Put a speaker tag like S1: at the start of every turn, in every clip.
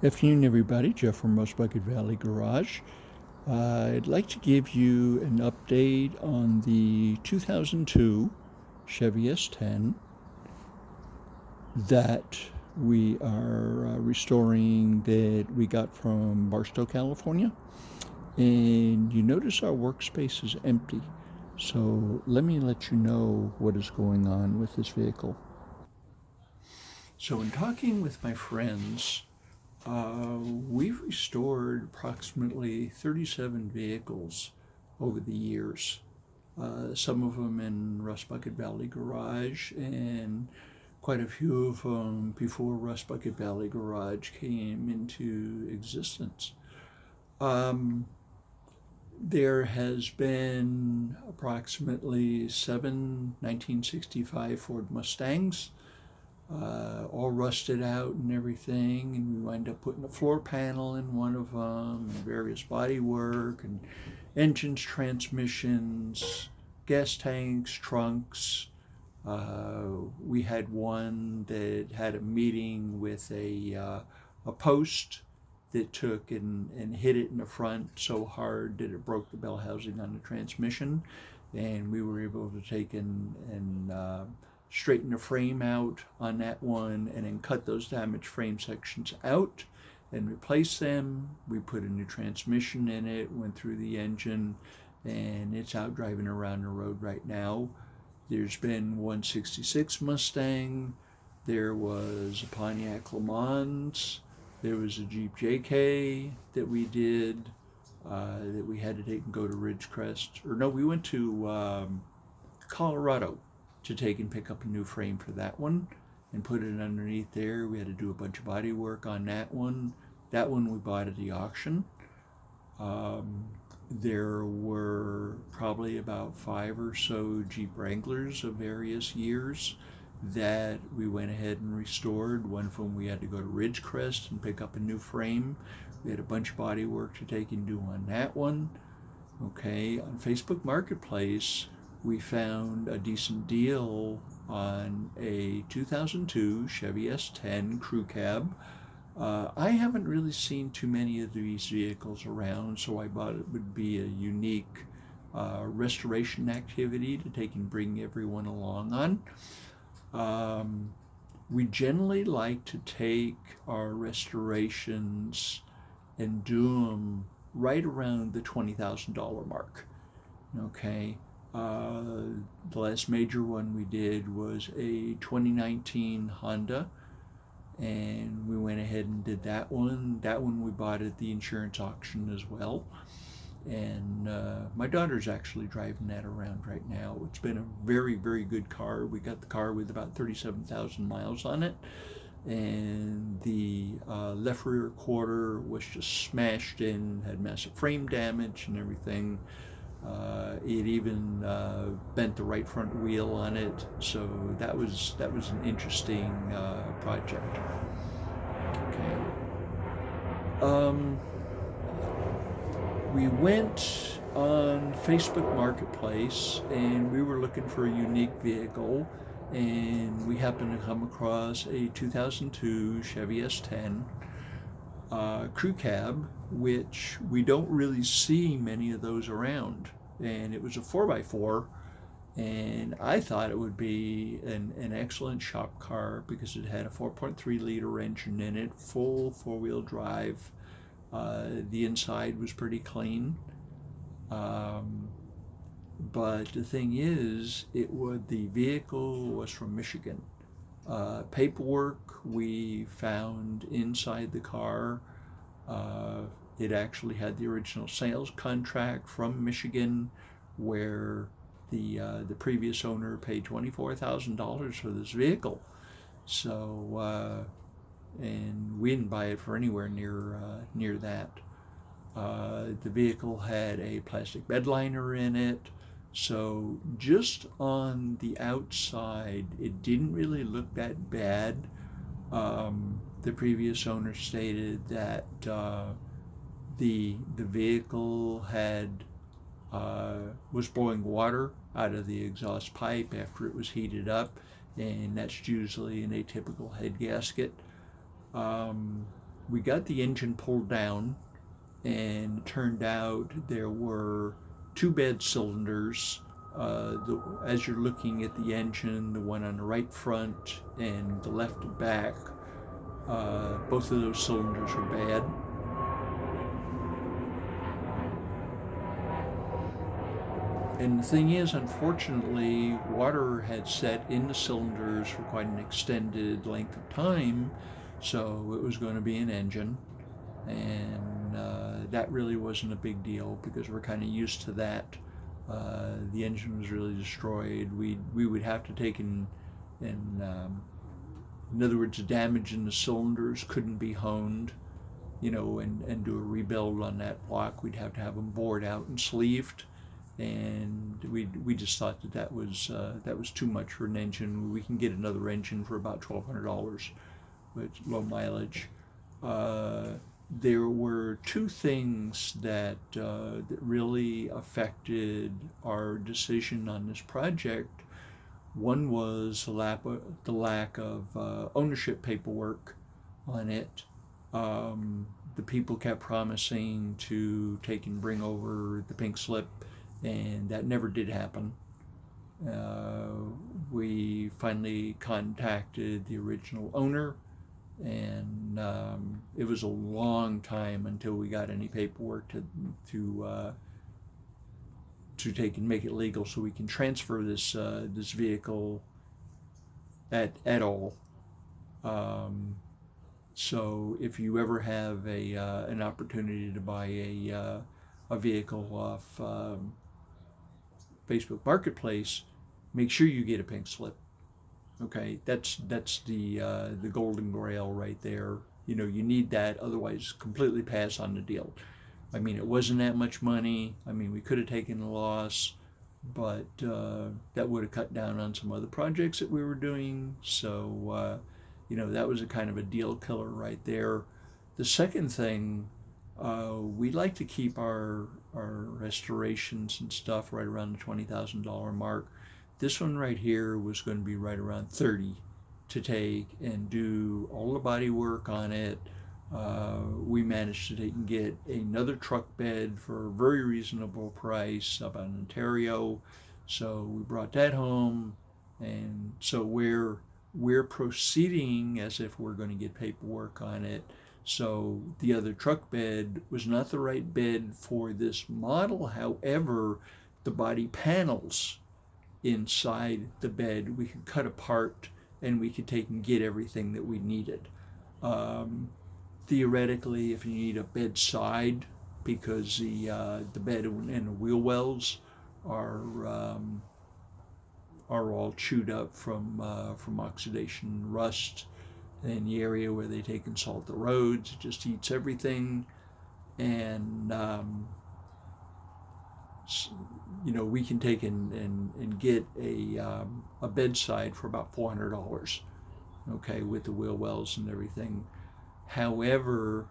S1: Afternoon, everybody. Jeff from Rust Bucket Valley Garage. I'd like to give you an update on the 2002 Chevy S10 that we are restoring, that we got from Barstow, California. And you notice our workspace is empty. So let me let you know what is going on with this vehicle. So in talking with my friends, we've restored approximately 37 vehicles over the years. Some of them in Rust Bucket Valley Garage, and quite a few of them before Rust Bucket Valley Garage came into existence. There has been approximately seven 1965 Ford Mustangs, all rusted out and everything, and we wind up putting a floor panel in one of them, and various body work, and engines, transmissions, gas tanks, trunks. We had one that had a meeting with a post that took and hit it in the front so hard that it broke the bell housing on the transmission, and we were able to take and straighten the frame out on that one, and then cut those damaged frame sections out and replace them. We put a new transmission in it, went through the engine, and it's out driving around the road right now. There's been 166 Mustang, there was a Pontiac Le Mans, there was a Jeep JK that we did, that we had to take and go to Ridgecrest. Or no, we went to Colorado to take and pick up a new frame for that one and put it underneath there. We had to do a bunch of body work on that one. That one we bought at the auction. There were probably about 5 or so Jeep Wranglers of various years that we went ahead and restored. One of them we had to go to Ridgecrest and pick up a new frame. We had a bunch of body work to take and do on that one. Okay, on Facebook Marketplace, we found a decent deal on a 2002 Chevy S10 Crew Cab. I haven't really seen too many of these vehicles around, so I thought it would be a unique restoration activity to take and bring everyone along on. We generally like to take our restorations and do them right around the $20,000 mark. Okay. The last major one we did was a 2019 Honda, and we went ahead and did that one. That one we bought at the insurance auction as well. And my daughter's actually driving that around right now. It's been a very, very good car. We got the car with about 37,000 miles on it. And the left rear quarter was just smashed in, had massive frame damage and everything. It even bent the right front wheel on it, so that was an interesting project. Okay. We went on Facebook Marketplace and we were looking for a unique vehicle, and we happened to come across a 2002 Chevy S10 Crew Cab, which we don't really see many of those around. And it was a 4x4, and I thought it would be an excellent shop car because it had a 4.3 liter engine in it, full four-wheel drive. The inside was pretty clean. But the thing is, the vehicle was from Michigan. Paperwork we found inside the car. It actually had the original sales contract from Michigan, where the previous owner paid $24,000 for this vehicle. So, and we didn't buy it for anywhere near that. The vehicle had a plastic bed liner in it. So just on the outside, it didn't really look that bad. The previous owner stated that the vehicle was blowing water out of the exhaust pipe after it was heated up, and that's usually an atypical head gasket. We got the engine pulled down, and it turned out there were two bed cylinders. As you're looking at the engine, the one on the right front and the left back, both of those cylinders were bad. And the thing is, unfortunately, water had set in the cylinders for quite an extended length of time, so it was going to be an engine. And that really wasn't a big deal because we're kind of used to that. The engine was really destroyed. We would have to take in other words, the damage in the cylinders couldn't be honed, and do a rebuild on that block. We'd have to have them bored out and sleeved, and we just thought that was too much for an engine. We can get another engine for about $1,200, with low mileage. There were two things that really affected our decision on this project. One was the lack of ownership paperwork on it. The people kept promising to take and bring over the pink slip, and that never did happen. We finally contacted the original owner, and it was a long time until we got any paperwork to take and make it legal so we can transfer this vehicle at all. So if you ever have an opportunity to buy a vehicle off Facebook Marketplace, make sure you get a pink slip. Okay, that's the golden grail right there. You need that, otherwise completely pass on the deal. I mean, it wasn't that much money. I mean, we could have taken a loss, but that would have cut down on some other projects that we were doing. So, that was a kind of a deal killer right there. The second thing, we like to keep our restorations and stuff right around the $20,000 mark. This one right here was going to be right around 30 to take and do all the body work on it. We managed to take and get another truck bed for a very reasonable price up in Ontario. So we brought that home, and so we're proceeding as if we're going to get paperwork on it. So the other truck bed was not the right bed for this model. However, the body panels inside the bed we could cut apart, and we could take and get everything that we needed. Theoretically, if you need a bed side, because the bed and the wheel wells are all chewed up from oxidation and rust, in the area where they take and salt the roads, it just eats everything. And we can take and get a bedside for about $400, okay, with the wheel wells and everything. However,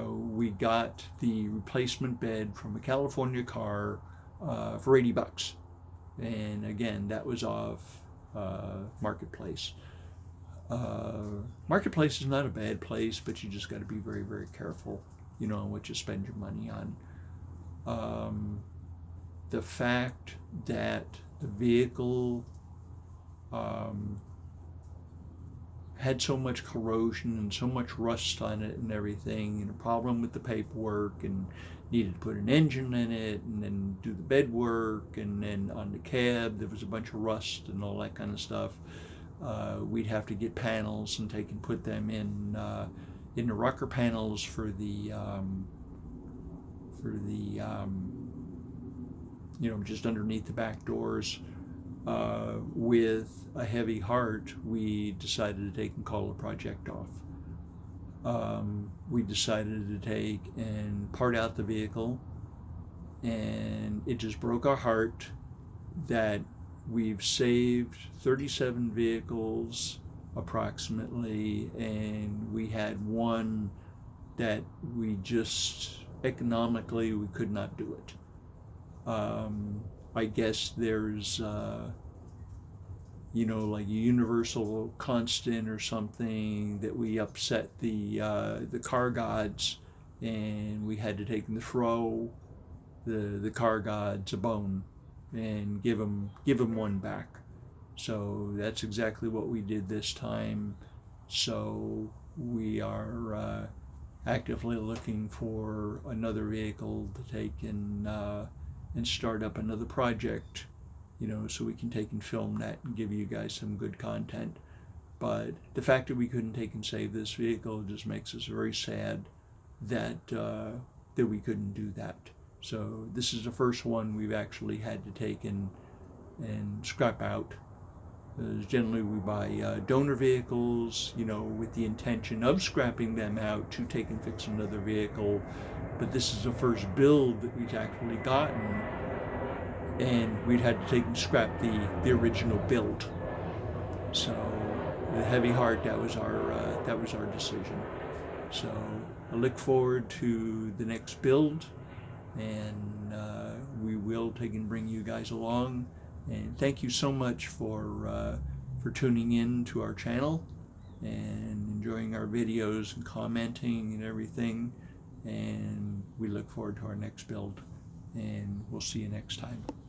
S1: we got the replacement bed from a California car for $80, and again, that was off Marketplace. Marketplace is not a bad place, but you just got to be very, very careful, on what you spend your money on. The fact that the vehicle had so much corrosion and so much rust on it and everything, and a problem with the paperwork, and needed to put an engine in it and then do the bed work, and then on the cab there was a bunch of rust and all that kind of stuff. We'd have to get panels and take and put them in the rocker panels for the just underneath the back doors. With a heavy heart, we decided to take and call the project off. We decided to take and part out the vehicle, and it just broke our heart that we've saved 37 vehicles approximately, and we had one that we just economically we could not do it. I guess there's like a universal constant or something, that we upset the car gods, and we had to take and throw the car gods a bone and give them one back. So that's exactly what we did this time. So we are actively looking for another vehicle to take and start up another project, so we can take and film that and give you guys some good content. But the fact that we couldn't take and save this vehicle just makes us very sad that that we couldn't do that. So this is the first one we've actually had to take and scrap out. Generally, we buy donor vehicles, with the intention of scrapping them out to take and fix another vehicle. But this is the first build that we've actually gotten, and we'd had to take and scrap the original build. So, the heavy heart, that was our decision. So, I look forward to the next build, and we will take and bring you guys along. And thank you so much for tuning in to our channel and enjoying our videos and commenting and everything. And we look forward to our next build, and we'll see you next time.